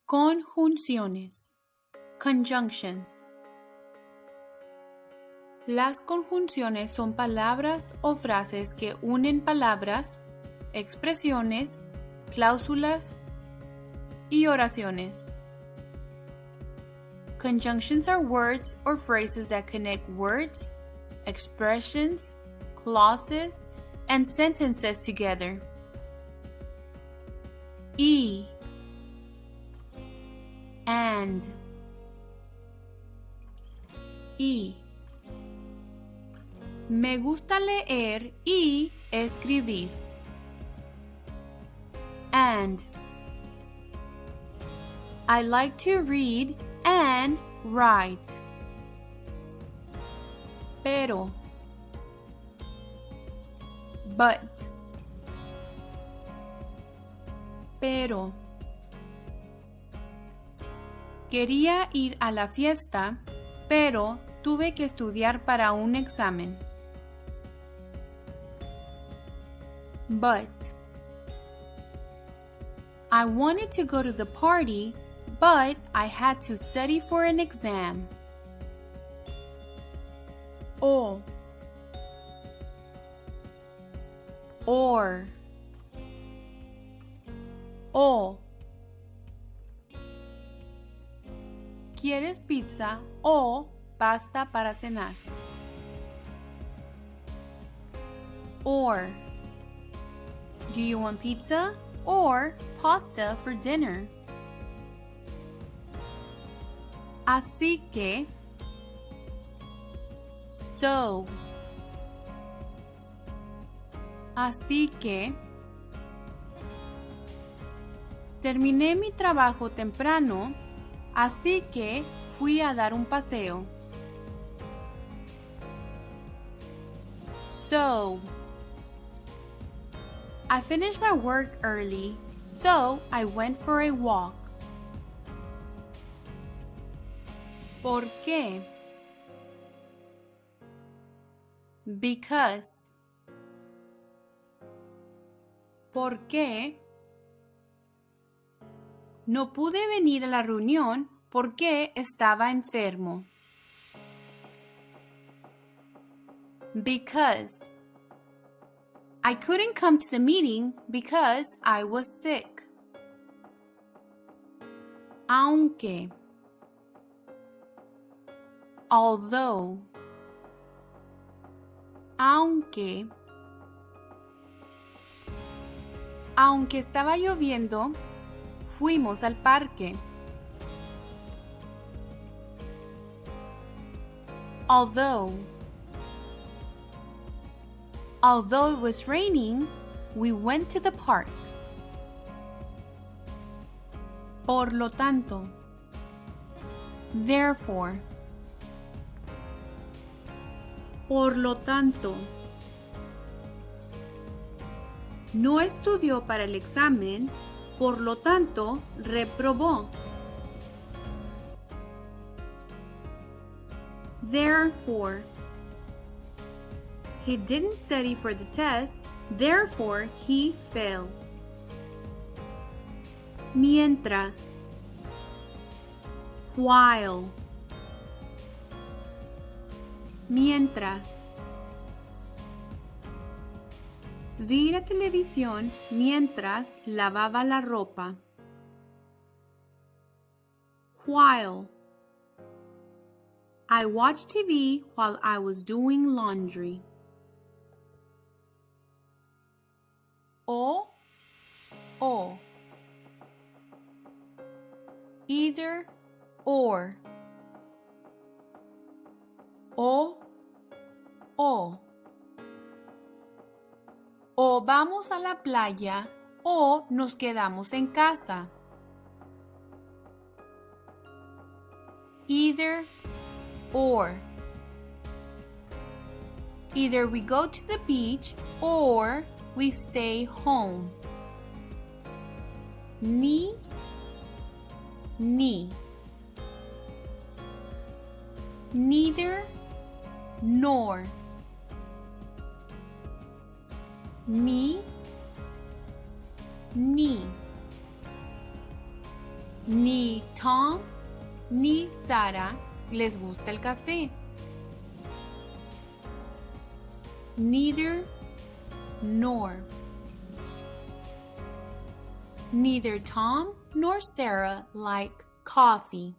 Conjunciones. Conjunctions. Las conjunciones son palabras o frases que unen palabras, expresiones, cláusulas y oraciones. Conjunctions are words or phrases that connect words, expressions, clauses, and sentences together. Y, and, y. Me gusta leer y escribir. And. I like to read and write. Pero. But. Pero. Quería ir a la fiesta, pero tuve que estudiar para un examen. But. I wanted to go to the party, but I had to study for an exam. O. Or. O. ¿Quieres pizza o pasta para cenar? Or. Do you want pizza or pasta for dinner? Así que. So. Así que. Terminé mi trabajo temprano, así que fui a dar un paseo. So. I finished my work early, so I went for a walk. ¿Por qué? Because. ¿Por qué? No pude venir a la reunión porque estaba enfermo. Because. I couldn't come to the meeting because I was sick. Aunque. Although. Aunque. Aunque estaba lloviendo, fuimos al parque. Although it was raining, we went to the park. Por lo tanto. Therefore. Por lo tanto. No estudió para el examen, por lo tanto, reprobó. Therefore. He didn't study for the test, therefore he failed. Mientras. While. Mientras. Vi la televisión mientras lavaba la ropa. While. I watched TV while I was doing laundry. O. Either or. O. O vamos a la playa o nos quedamos en casa. Either or. Either we go to the beach or we stay home. Ni. Neither nor. Ni. Ni Tom ni Sarah les gusta el café. Neither nor. Neither Tom nor Sarah like coffee.